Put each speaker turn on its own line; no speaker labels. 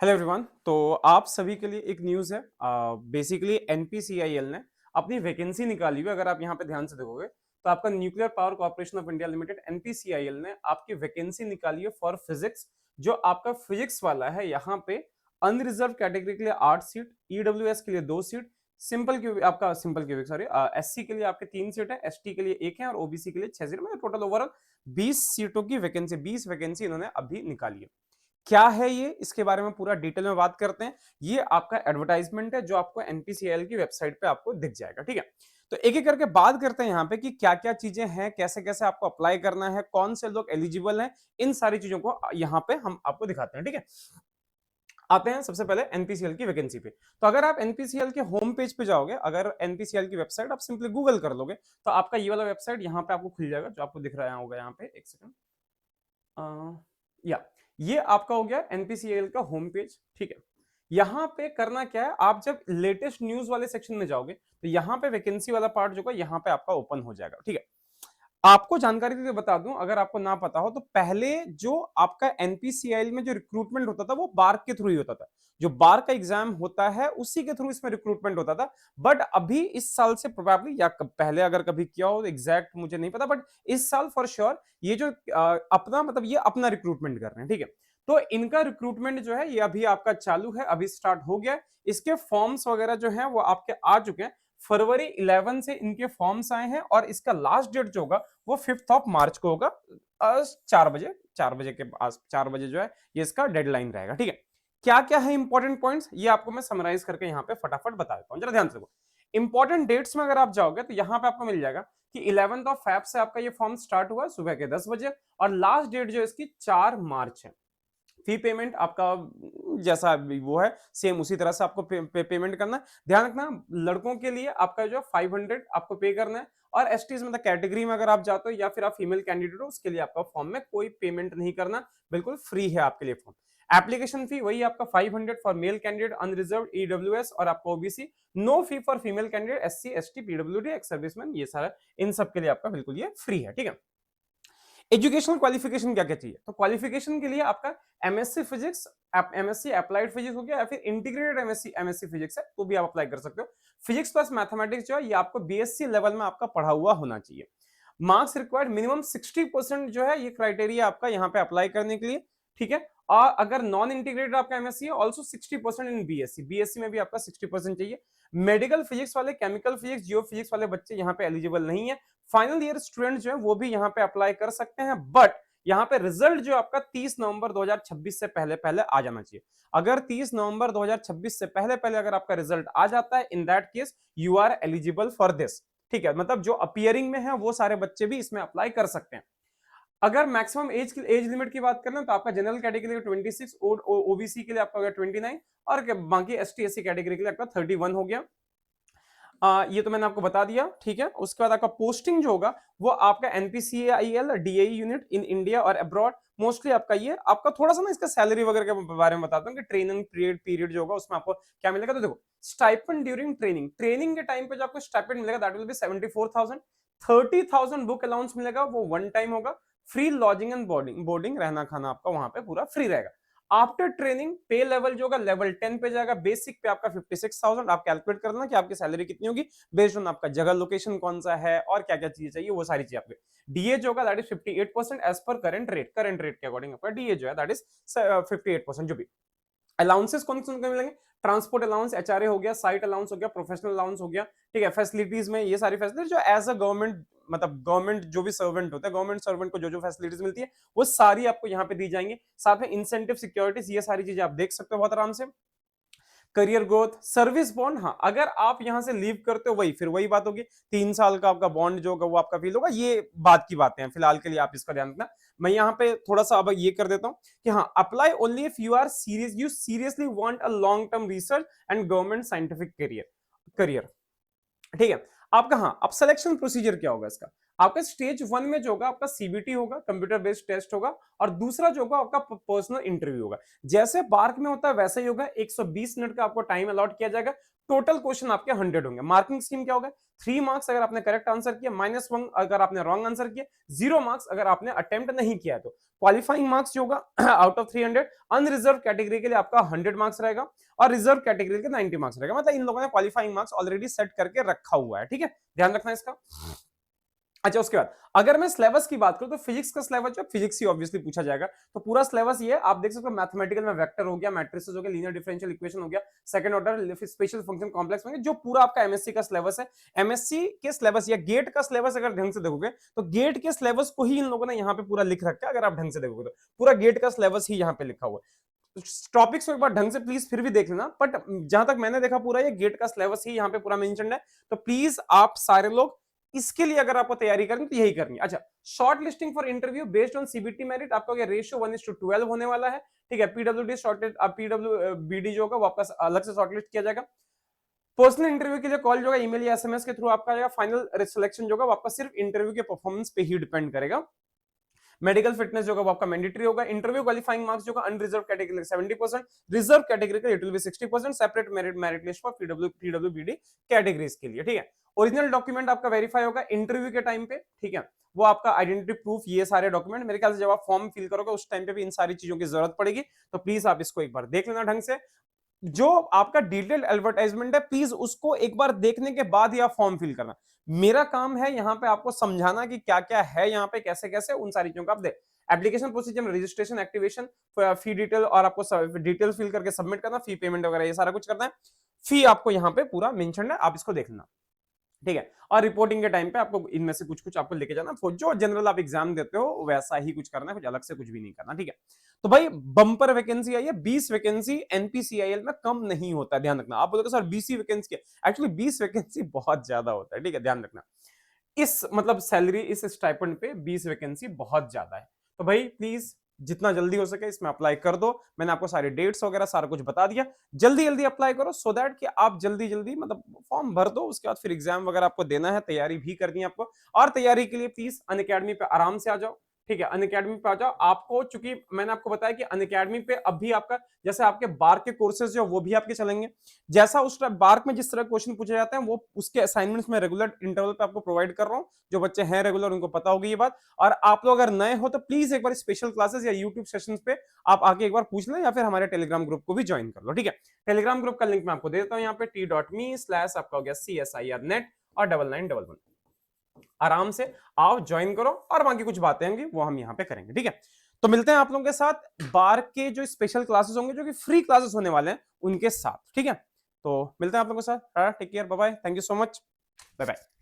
Hello everyone. तो आप सभी के लिए एक न्यूज़ है। बेसिकली एनपीसीआईएल ने अपनी वैकेंसी निकाली हुई है। अगर आप यहाँ पे ध्यान से देखोगे तो आपका nuclear power corporation of India limited NPCIL ने आपकी वैकेंसी निकाली है फॉर फिजिक्स। जो आपका फिजिक्स वाला है यहाँ पे अनरिजर्व कैटेगरी के लिए 8 सीट, ईडब्ल्यूएस के लिए 2 seat, simple cubic sorry, SC के लिए आपके 3 सीट है, एसटी के लिए 1 है और ओबीसी के लिए 6 सीट, मतलब टोटल ओवरऑल 20 सीटों की वैकेंसी, 20 वैकेंसी इन्होंने अभी निकाली है। क्या है ये, इसके बारे में पूरा डिटेल में बात करते हैं। ये आपका एडवर्टाइजमेंट है जो आपको एनपीसीआईएल की वेबसाइट पे आपको दिख जाएगा, ठीक है। तो एक एक करके बात करते हैं यहाँ पे कि क्या क्या चीजें हैं, कैसे कैसे आपको अप्लाई करना है, कौन से लोग एलिजिबल हैं। इन सारी चीजों को यहाँ पे हम आपको दिखाते हैं, ठीक है। आते हैं सबसे पहले एनपीसीएल की वैकेंसी पे। तो अगर आप एनपीसीएल के होम पेज पे जाओगे, अगर एनपीसीएल की वेबसाइट आप सिंपली गूगल कर लोगे तो आपका ये वाला वेबसाइट यहाँ पे आपको खुल जाएगा, जो आपको दिख रहा होगा यहाँ पे। एक सेकंड, या ये आपका हो गया एनपीसीएल का होम पेज, ठीक है। यहां पे करना क्या है, आप जब लेटेस्ट न्यूज वाले सेक्शन में जाओगे तो यहां पे वैकेंसी वाला पार्ट जो है यहां पे आपका ओपन हो जाएगा, ठीक है। आपको जानकारी के लिए बता दूं, अगर आपको ना पता हो तो पहले जो आपका एनपीसीआईएल में जो रिक्रूटमेंट होता था वो बार्क के थ्रू ही होता था। जो बार्क का एग्जाम होता है उसी के थ्रू इसमें रिक्रूटमेंट होता था। बट अभी इस साल से प्रोबेबली या पहले अगर कभी किया हो, एग्जैक्ट मुझे नहीं पता, बट इस साल फॉर श्योर ये जो अपना मतलब ये अपना रिक्रूटमेंट कर रहे हैं, ठीक है। तो इनका रिक्रूटमेंट जो है ये अभी आपका चालू है, अभी स्टार्ट हो गया। इसके फॉर्म्स वगैरह जो है वो आपके आ चुके हैं। फरवरी 11 से इनके फॉर्म्स आए हैं और इसका लास्ट डेट जो होगा वो 5 मार्च को होगा। 4 बजे, 4 बजे के पास, 4 बजे जो है ये इसका डेडलाइन रहेगा, ठीक है। क्या क्या है इंपॉर्टेंट पॉइंट्स, ये आपको मैं समराइज करके यहाँ पे फटाफट बता देता हूँ, जरा ध्यान से देखो। इंपॉर्टेंट डेट्स में अगर आप जाओगे तो यहाँ पे आपको मिल जाएगा कि 11 फेब से आपका ये फॉर्म स्टार्ट हुआ सुबह के 10 बजे, और लास्ट डेट जो इसकी 4 मार्च है। फी पेमेंट आपका जैसा वो है सेम उसी तरह से आपको पेमेंट करना है। ध्यान रखना, लड़कों के लिए आपका जो 500 आपको पे करना है, और एसटीज मतलब कैटेगरी में अगर आप जाते हो या फिर आप फीमेल कैंडिडेट हो उसके लिए आपका फॉर्म में कोई पेमेंट नहीं करना, बिल्कुल फ्री है आपके लिए फॉर्म। एप्लीकेशन फी वही आपका 500 for male candidate unreserved EWS, और आपका OBC no fee for female candidate SC ST पीडब्ल्यूडी एक्स सर्विसमैन, ये सारा इन सब के लिए आपका बिल्कुल ये फ्री है, ठीक है। एजुकेशनल क्वालिफिकेशन क्या क्या चाहिए, तो क्वालिफिकेशन के लिए आपका MSc physics, MSc applied physics हो गया, या फिर इंटीग्रेटेड एमएससी एमएससी फिजिक्स है तो भी आप अप्लाई कर सकते हो। फिजिक्स प्लस मैथमेटिक्स जो है ये आपको बीएससी लेवल में आपका पढ़ा हुआ होना चाहिए। मार्क्स रिक्वायर्ड मिनिमम 60% जो है, ये क्राइटेरिया आपका यहाँ पे अप्लाई करने के लिए, ठीक है। और अगर नॉन इंटीग्रेटेड आपका एमएससी है ऑल्सो 60% इन बीएससी, बीएससी में भी आपका 60% चाहिए। मेडिकल फिजिक्स वाले, केमिकल फिजिक्स, जियो फिजिक्स वाले बच्चे यहाँ पे एलिजिबल नहीं है। फाइनल ईयर स्टूडेंट जो है वो भी यहाँ पे अप्लाई कर सकते हैं, बट यहाँ पे रिजल्ट जो आपका 30 नवंबर 2026 से पहले पहले आ जाना चाहिए। अगर 30 नवंबर 2026 से पहले पहले अगर आपका रिजल्ट आ जाता है, in that case you are eligible for this, ठीक है। मतलब जो अपियरिंग में है वो सारे बच्चे भी इसमें अप्लाई कर सकते हैं। अगर मैक्सिमम एज लिमिट की बात करें तो आपका जनरल कैटेगरी के लिए 26, ओबीसी के लिए आपका हो गया 29, और बाकी एसटी एससी कैटेगरी के लिए आपका 31 हो गया। ये तो मैंने आपको बता दिया, ठीक है। उसके बाद आपका पोस्टिंग जो होगा वो आपका NPCIL DAE unit in India और अब्रॉड, मोस्टली आपका ये आपका थोड़ा सा ना इसका सैलरी वगैरह के बारे में बताता हूँ कि ट्रेनिंग पीरियड जो होगा उसमें आपको क्या मिलेगा। तो देखो, स्टाइपेंड ड्यूरिंग ट्रेनिंग, ट्रेनिंग के टाइम पे जो आपको स्टाइपेंड मिलेगा that will be 74,000। 30,000 book allowance मिलेगा, वो वन टाइम होगा। फ्री लॉजिंग एंड बोर्डिंग रहना खाना आपका वहां पे पूरा फ्री रहेगा। आफ्टर ट्रेनिंग पे लेवल जो होगा लेवल 10 पे जाएगा, बेसिक पे आपका 56,000। आप कैलकुलेट कर लेना कि आपकी सैलरी कितनी होगी बेस्ड ऑन आपका जगह लोकेशन कौन सा है और क्या क्या चीजें चाहिए, वो सारी चीजें आपके। डीए जो होगा that is 58% as per current rate के अकॉर्डिंग आपका डीए जो है दैट इज 58% जो भी। अलाउंसेस कौन कौन से मिलेंगे, ट्रांसपोर्ट अलाउंस, एचआरए हो गया, साइट अलाउंस हो गया, प्रोफेशनल अलाउंस हो गया, ठीक है। फैसिलिटीज में ये सारी फैसिलिटीज जो एज अ गवर्नमेंट, मतलब गवर्नमेंट जो भी सर्वेंट होता है, गवर्नमेंट सर्वेंट को जो जो फैसिलिटीज मिलती है वो सारी आपको यहाँ पे दी जाएंगी। साथ में इंसेंटिव, सिक्योरिटीज, ये सारी चीजें आप देख सकते हो बहुत आराम से। करियर ग्रोथ, सर्विस बॉन्ड, हाँ अगर आप यहां से लीव करते हो वही फिर वही बात होगी, 3 साल का आपका बॉन्ड जो होगा वो आपका फील होगा। ये बात की बातें हैं, फिलहाल के लिए आप इसका ध्यान रखना। मैं यहाँ पे थोड़ा सा अब ये कर देता हूँ कि हाँ, apply only if you are serious, you seriously want a long term research and government scientific career, ठीक है। आपका हाँ, अब सिलेक्शन प्रोसीजर क्या होगा इसका, आपका स्टेज 1 में जो होगा आपका सीबीटी होगा, कंप्यूटर बेस्ड टेस्ट होगा, और दूसरा जो होगा आपका पर्सनल इंटरव्यू होगा। जैसे पार्क में होता है वैसे ही होगा, 120 मिनट का आपको टाइम अलॉट किया जाएगा। टोटल क्वेश्चन आपके 100 होंगे। मार्किंग स्कीम क्या होगा? 3 मार्क्स अगर आपने करेक्ट आंसर किया, -1 अगर आपने रॉन्ग आंसर किया, 0 मार्क्स अगर आपने अटेम्प्ट नहीं किया। तो क्वालिफाइंग मार्क्स जो होगा आउट ऑफ 300, अनरिजर्व कैटेगरी के लिए आपका 100 मार्क्स रहेगा और रिजर्व कैटेगरी के 90 मार्क्स रहेगा। मतलब इन लोगों ने क्वालिफाइंग मार्क्स ऑलरेडी सेट करके रखा हुआ है, ठीक है, ध्यान रखना इसका। अच्छा, उसके बाद अगर मैं सिलेबस की बात करूं तो फिजिक्स का सिलेबस जो फिजिक्स ही ऑब्वियसली पूछा जाएगा, तो पूरा सिलेबस ये है, आप देख सकते हो मैथमेटिकल में वेक्टर हो गया, मैट्रिसेस हो गया, लीनियर डिफरेंशियल इक्वेशन हो गया, second order special function complex में, जो पूरा आपका एमएससी का सिलेबस है। एमएससी के सिलेबस या गेट का सिलेबस अगर ढंग से देखोगे तो गेट के सिलेबस को ही इन लोगों ने यहाँ पे पूरा लिख रखा है। अगर आप ढंग से देखोगे तो पूरा गेट का सिलेबस ही यहाँ पे लिखा हुआ है। टॉपिक्स को एक बार ढंग से प्लीज फिर भी देख लेना, बट जहां तक मैंने देखा पूरा ये गेट का सिलेबस ही यहाँ पे पूरा मेंशन है। तो प्लीज आप सारे लोग इसके लिए अगर आपको तैयारी करनी तो यही करनी है। अच्छा, short listing for interview based on CBT merit आपका ये रेशियो 1:12 होने वाला है, ठीक है। पीडब्ल्यूडी शॉर्टेड पीडब्ल्यूबीडी जो होगा वो आपका अलग से शॉर्टलिस्ट किया जाएगा। पर्सनल इंटरव्यू के लिए कॉल जो होगा ईमेल या एसएमएस के थ्रू आपका आएगा। फाइनल सिलेक्शन जो होगा वो आपका सिर्फ इंटरव्यू के परफॉर्मेंस पे ही डिपेंड करेगा। मेडिकल फिटनेस जो होगा वो आपका मैंडेटरी होगा। इंटरव्यू क्वालिफाइंग मार्क्स जो होगा अनरिजर्व कैटेगरी के 70%, रिजर्व कैटेगरी के it will be 60%, separate merit list for PWBD categories के लिए, ठीक है। ओरिजिनल डॉक्यूमेंट आपका वेरीफाई होगा इंटरव्यू के टाइम पे, ठीक है। वो आपका आइडेंटिटी प्रूफ, ये सारे डॉक्यूमेंट मेरे ख्याल से जब आप फॉर्म फिल करोगे उस टाइम पे भी इन सारी चीजों की जरूरत पड़ेगी। तो प्लीज आप इसको एक बार देख लेना ढंग से। जो आपका डिटेल एडवर्टाइजमेंट है प्लीज उसको एक बार देखने के बाद ही आप फॉर्म फिल करना। मेरा काम है यहाँ पे आपको समझाना कि क्या क्या है यहाँ पे, कैसे कैसे, उन सारी चीजों का आप देख। एप्लीकेशन प्रोसीजर, रजिस्ट्रेशन, एक्टिवेशन, फी डिटेल और आपको डिटेल फिल करके सबमिट करना, फी पेमेंट वगैरह ये सारा कुछ करना है। फी आपको यहाँ पे पूरा मेंशन है, आप इसको देख लेना, ठीक है। और रिपोर्टिंग के टाइम पे आपको इनमें से कुछ कुछ आपको लेके जाना, जो जनरल आप एग्जाम देते हो वैसा ही कुछ करना है, कुछ अलग से कुछ भी नहीं करना, ठीक है। तो भाई बम्पर वैकेंसी आई है, 20 वैकेंसी एनपीसीआईएल में कम नहीं होता है, ध्यान रखना। आप बोलोगे सर 20 वैकेंसी, एक्चुअली 20 वैकेंसी बहुत ज्यादा होता है, ठीक है, ध्यान रखना। इस मतलब सैलरी, इस स्टाइपेंड पे 20 वैकेंसी बहुत ज्यादा है। तो भाई प्लीज जितना जल्दी हो सके इसमें अप्लाई कर दो। मैंने आपको सारे डेट्स वगैरह सारा कुछ बता दिया, जल्दी जल्दी अप्लाई करो सो दैट कि आप जल्दी जल्दी मतलब फॉर्म भर दो। उसके बाद फिर एग्जाम वगैरह आपको देना है, तैयारी भी करनी है आपको। और तैयारी के लिए प्लीज अनअकैडमी पे आराम से आ जाओ, ठीक है। अनअकैडमी पे आ जाओ। आपको चूंकि मैंने आपको बताया कि अनअकैडमी पे अभी आपका जैसे आपके बार के कोर्सेज जो वो भी आपके चलेंगे, जैसा उस बार में जिस तरह क्वेश्चन पूछे जाते हैं वो उसके असाइनमेंट्स में रेगुलर इंटरवल पे आपको प्रोवाइड कर रहा हूं। जो बच्चे हैं रेगुलर उनको पता होगी ये बात। और आप लोग अगर नए हो तो प्लीज एक बार स्पेशल क्लासेस या यूट्यूब सेशंस पे आप आके एक बार पूछ लें, या फिर हमारे टेलीग्राम ग्रुप को भी ज्वाइन कर लो, ठीक है। टेलीग्राम ग्रुप का लिंक मैं आपको दे देता हूं यहाँ पे, t.me/ आपका हो गया CSIRnet और 9911। आराम से आओ, ज्वाइन करो और बाकी कुछ बातें होंगी वो हम यहाँ पे करेंगे, ठीक है। तो मिलते हैं आप लोगों के साथ बार के जो स्पेशल क्लासेस होंगे, जो कि फ्री क्लासेस होने वाले हैं उनके साथ, ठीक है। तो मिलते हैं आप लोगों के साथ। Take care, bye bye, thank you so much, bye bye.